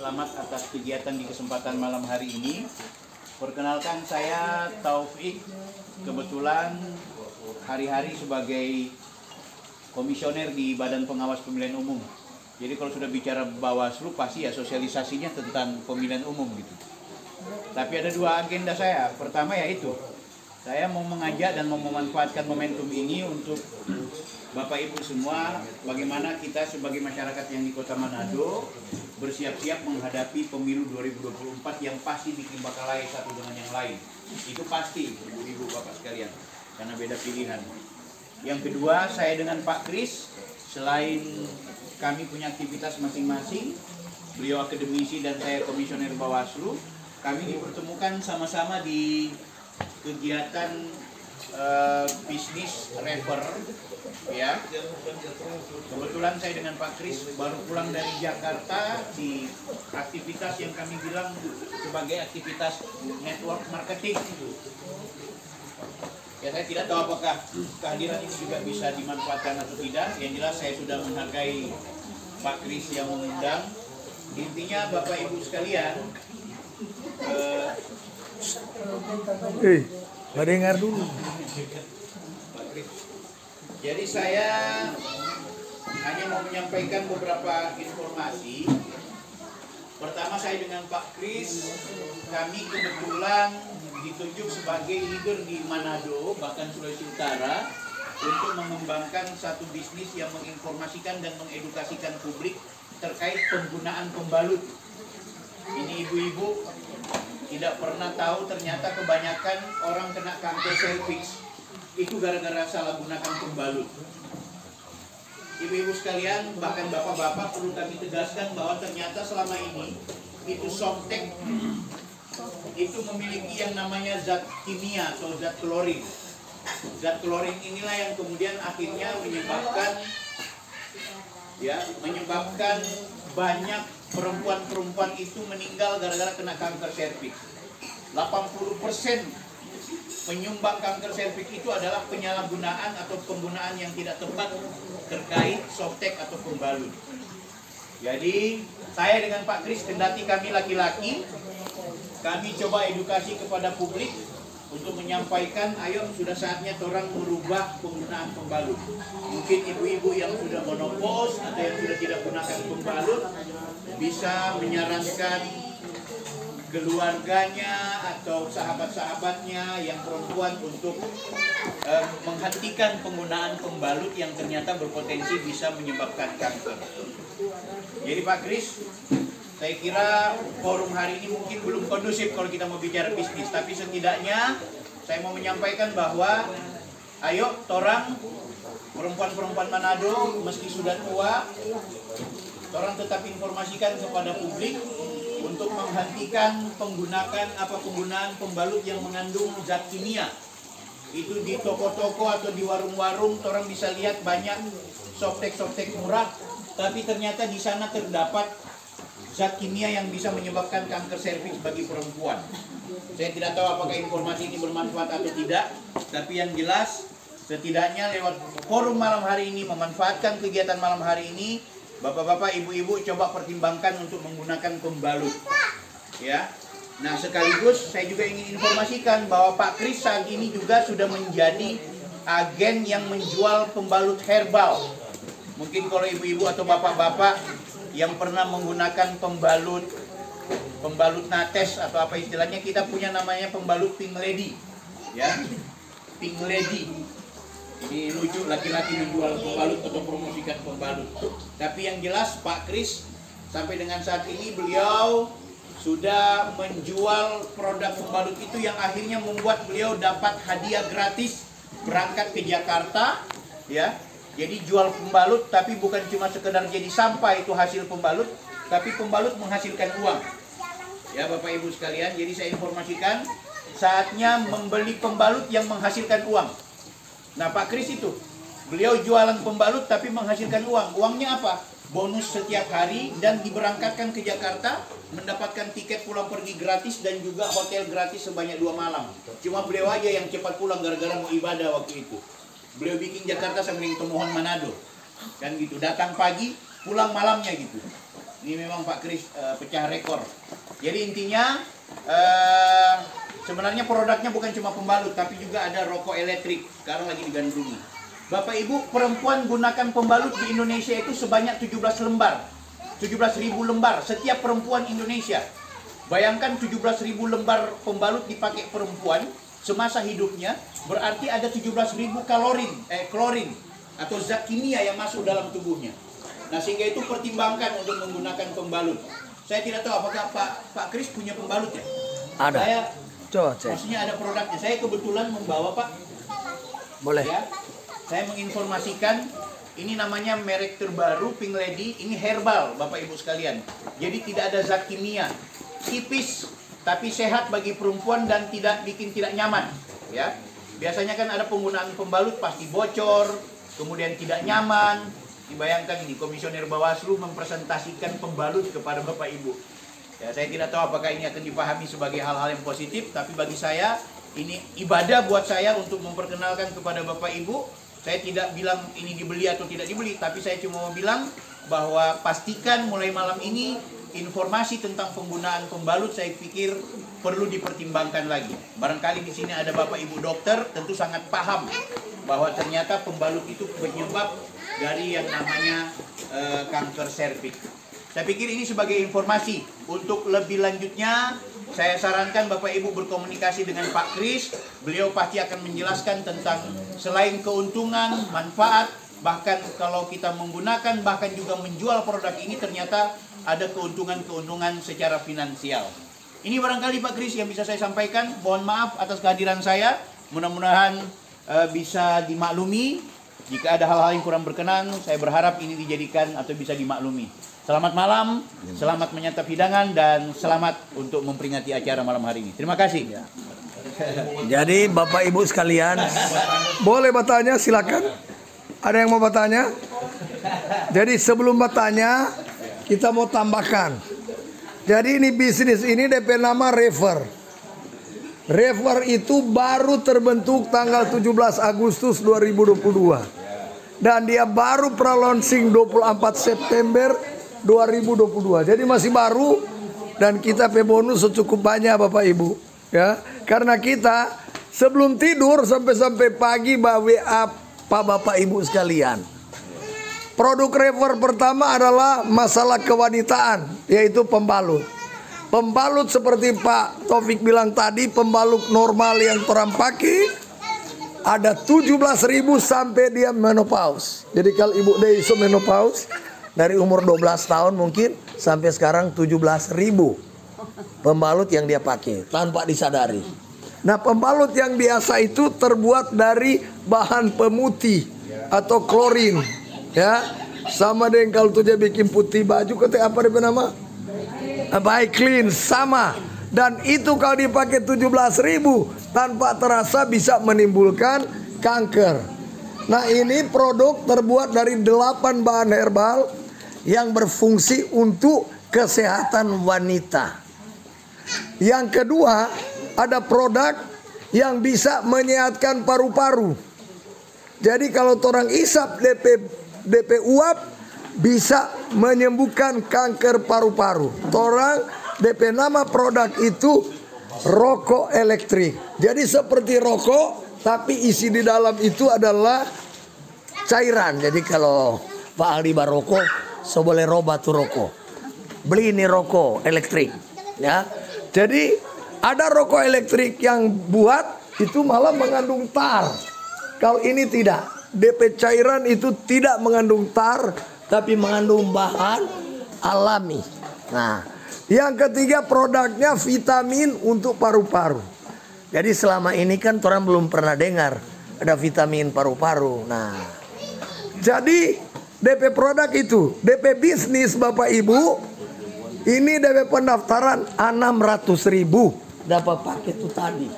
selamat atas kegiatan di kesempatan malam hari ini. Perkenalkan, saya Taufik, kebetulan hari-hari sebagai komisioner di Badan Pengawas Pemilihan Umum. Jadi kalau sudah bicara Bawaslu pasti ya sosialisasinya tentang pemilihan umum gitu. Tapi ada dua agenda saya. Pertama yaitu saya mau mengajak dan mau memanfaatkan momentum ini untuk Bapak Ibu semua, bagaimana kita sebagai masyarakat yang di Kota Manado bersiap-siap menghadapi pemilu 2024 yang pasti bikin bakalai satu dengan yang lain. Itu pasti, Ibu Bapak sekalian, karena beda pilihan. Yang kedua, saya dengan Pak Kris, selain kami punya aktivitas masing-masing, beliau akademisi dan saya komisioner Bawaslu, kami dipertemukan sama-sama di kegiatan bisnis refer, ya. Kebetulan saya dengan Pak Kris baru pulang dari Jakarta di aktivitas yang kami bilang sebagai aktivitas network marketing. Ya, saya tidak tahu apakah kehadiran ini juga bisa dimanfaatkan atau tidak. Yang jelas saya sudah menghargai Pak Kris yang mengundang. Intinya Bapak Ibu sekalian, dengar dulu. Jadi saya hanya mau menyampaikan beberapa informasi. Pertama, saya dengan Pak Kris, kami kebetulan ditunjuk sebagai leader di Manado, bahkan Sulawesi Utara, untuk mengembangkan satu bisnis yang menginformasikan dan mengedukasikan publik terkait penggunaan pembalut. Ini ibu-ibu tidak pernah tahu ternyata kebanyakan orang kena kanker serviks itu gara-gara salah gunakan pembalut. Ibu-ibu sekalian, bahkan bapak-bapak, perlu kami tegaskan bahwa ternyata selama ini itu softtek itu memiliki yang namanya zat kimia atau zat klorin. Zat klorin inilah yang kemudian akhirnya menyebabkan banyak perempuan-perempuan itu meninggal gara-gara kena kanker serviks. 80% penyumbang kanker serviks itu adalah penyalahgunaan atau penggunaan yang tidak tepat terkait softtek atau pembalut. Jadi saya dengan Pak Kris, kendati kami laki-laki, kami coba edukasi kepada publik untuk menyampaikan, ayo sudah saatnya orang merubah penggunaan pembalut. Mungkin ibu-ibu yang sudah menopause atau yang sudah tidak gunakan pembalut bisa menyarankan keluarganya atau sahabat-sahabatnya yang perempuan untuk menghentikan penggunaan pembalut yang ternyata berpotensi bisa menyebabkan kanker. Jadi Pak Kris, saya kira forum hari ini mungkin belum kondusif kalau kita mau bicara bisnis, tapi setidaknya saya mau menyampaikan bahwa ayo torang perempuan-perempuan Manado meski sudah tua, torang tetap informasikan kepada publik untuk menghentikan penggunaan pembalut yang mengandung zat kimia. Itu di toko-toko atau di warung-warung orang bisa lihat banyak softtek murah, tapi ternyata di sana terdapat zat kimia yang bisa menyebabkan kanker serviks bagi perempuan. Saya tidak tahu apakah informasi ini bermanfaat atau tidak, tapi yang jelas setidaknya lewat forum malam hari ini, memanfaatkan kegiatan malam hari ini, bapak-bapak, ibu-ibu coba pertimbangkan untuk menggunakan pembalut, ya. Nah, sekaligus saya juga ingin informasikan bahwa Pak Kris saat ini juga sudah menjadi agen yang menjual pembalut herbal. Mungkin kalau ibu-ibu atau bapak-bapak yang pernah menggunakan pembalut nates atau apa istilahnya, kita punya namanya pembalut pink lady, ya, pink lady. Ini lucu, laki-laki menjual pembalut atau promosikan pembalut. Tapi yang jelas Pak Kris sampai dengan saat ini beliau sudah menjual produk pembalut itu yang akhirnya membuat beliau dapat hadiah gratis berangkat ke Jakarta, ya. Jadi jual pembalut tapi bukan cuma sekedar jadi sampah itu hasil pembalut, tapi pembalut menghasilkan uang. Ya Bapak Ibu sekalian, jadi saya informasikan saatnya membeli pembalut yang menghasilkan uang. Nah Pak Kris itu, beliau jualan pembalut tapi menghasilkan uang. Uangnya apa? Bonus setiap hari dan diberangkatkan ke Jakarta, mendapatkan tiket pulang pergi gratis dan juga hotel gratis sebanyak 2 malam. Cuma beliau aja yang cepat pulang gara-gara mau ibadah waktu itu. Beliau bikin Jakarta sambil Tomohon Manado. Kan gitu, datang pagi, pulang malamnya gitu. Ini memang Pak Kris pecah rekor. Jadi intinya sebenarnya produknya bukan cuma pembalut, tapi juga ada rokok elektrik. Sekarang lagi digandrungi. Bapak Ibu, perempuan gunakan pembalut di Indonesia itu sebanyak 17 lembar. 17.000 lembar setiap perempuan Indonesia. Bayangkan 17.000 lembar pembalut dipakai perempuan semasa hidupnya, berarti ada 17.000 klorin atau zat kimia yang masuk dalam tubuhnya. Nah, sehingga itu pertimbangkan untuk menggunakan pembalut. Saya tidak tahu apakah Pak Kris punya pembalut ya? Ada. Saya, coba cek. maksudnya ada produknya. Saya kebetulan membawa, Pak. Boleh. Ya, saya menginformasikan ini namanya merek terbaru Pink Lady. Ini herbal, Bapak Ibu sekalian. Jadi tidak ada zat kimia. Tipis tapi sehat bagi perempuan dan tidak nyaman. Ya, biasanya kan ada penggunaan pembalut pasti bocor, kemudian tidak nyaman. Dibayangkan ini Komisioner Bawaslu mempresentasikan pembalut kepada Bapak Ibu. Ya, saya tidak tahu apakah ini akan dipahami sebagai hal-hal yang positif, tapi bagi saya ini ibadah buat saya untuk memperkenalkan kepada Bapak Ibu. Saya tidak bilang ini dibeli atau tidak dibeli, tapi saya cuma mau bilang bahwa pastikan mulai malam ini informasi tentang penggunaan pembalut saya pikir perlu dipertimbangkan lagi. Barangkali di sini ada Bapak Ibu dokter tentu sangat paham bahwa ternyata pembalut itu penyebab dari yang namanya kanker serviks. Saya pikir ini sebagai informasi. Untuk lebih lanjutnya, saya sarankan Bapak Ibu berkomunikasi dengan Pak Kris. Beliau pasti akan menjelaskan tentang selain keuntungan, manfaat, bahkan kalau kita menggunakan, bahkan juga menjual produk ini ternyata ada keuntungan-keuntungan secara finansial. Ini barangkali Pak Kris yang bisa saya sampaikan. Mohon maaf atas kehadiran saya. Mudah-mudahan bisa dimaklumi. Jika ada hal-hal yang kurang berkenan, saya berharap ini dijadikan atau bisa dimaklumi. Selamat malam, selamat menyantap hidangan, dan selamat untuk memperingati acara malam hari ini. Terima kasih. Jadi Bapak Ibu sekalian, boleh bertanya, silakan. Ada yang mau bertanya? Jadi sebelum bertanya, kita mau tambahkan. Jadi ini bisnis ini DP nama Rever. Rever itu baru terbentuk tanggal 17 Agustus 2022. Dan dia baru pra-launching 24 September 2022. Jadi masih baru dan kita bonus secukup banyak Bapak Ibu. Ya, karena kita sebelum tidur sampai pagi WA Pak Bapak Ibu sekalian. Produk Rever pertama adalah masalah kewanitaan, yaitu pembalut. Pembalut seperti Pak Taufik bilang tadi, pembalut normal yang orang pakai ada 17.000 sampai dia menopause. Jadi kalau Ibu Deiso menopause dari umur 12 tahun mungkin sampai sekarang 17.000 pembalut yang dia pakai tanpa disadari. Nah, pembalut yang biasa itu terbuat dari bahan pemutih atau klorin, ya. Sama dengan kalau tuh dia bikin putih baju, kata apa dia nama? Baik clean sama. Dan itu kalau dipakai 17.000 tanpa terasa bisa menimbulkan kanker. Nah, ini produk terbuat dari 8 bahan herbal yang berfungsi untuk kesehatan wanita. Yang kedua, ada produk yang bisa menyehatkan paru-paru. Jadi kalau orang isap DP uap bisa menyembuhkan kanker paru-paru. Orang DP nama produk itu rokok elektrik. Jadi seperti rokok, tapi isi di dalam itu adalah cairan. Jadi kalau Pak Aldi barokok, so boleh roba tuh rokok. Beli ini rokok elektrik, ya. Jadi ada rokok elektrik yang buat itu malah mengandung tar. Kalau ini tidak, DP cairan itu tidak mengandung tar, tapi mengandung bahan alami. Nah, yang ketiga produknya vitamin untuk paru-paru. Jadi selama ini kan orang belum pernah dengar ada vitamin paru-paru. Nah, jadi DP produk itu, DP bisnis Bapak Ibu, ini DP pendaftaran 600.000 dapat paket itu tadi.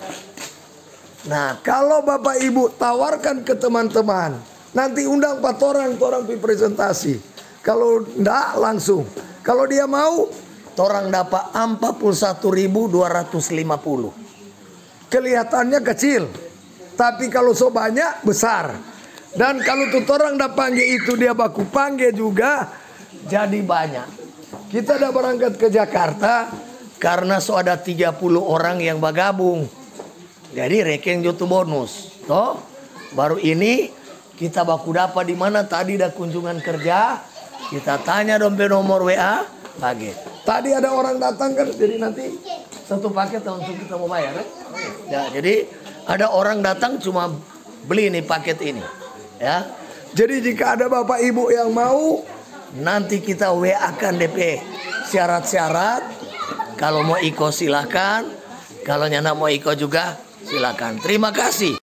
Nah, kalau Bapak Ibu tawarkan ke teman-teman, nanti undang 4 orang presentasi. Kalau enggak langsung. Kalau dia mau, orang dapat 41.250. Kelihatannya kecil, tapi kalau so banyak besar. Dan kalau tuh orang dapat panggil itu dia baku panggil juga jadi banyak. kita udah berangkat ke Jakarta karena so ada 30 orang yang bergabung. Jadi rekeng joto bonus. Toh, baru ini kita baku dapat di mana tadi ada kunjungan kerja. Kita tanya dompet nomor WA paket. Tadi ada orang datang kan, jadi nanti satu paket untuk kita mau bayar. Ya, jadi ada orang datang cuma beli nih paket ini. Ya. Jadi jika ada Bapak Ibu yang mau, nanti kita WA-kan DP syarat-syarat. Kalau mau ikut silakan. Kalau nyana mau ikut juga silakan. Terima kasih.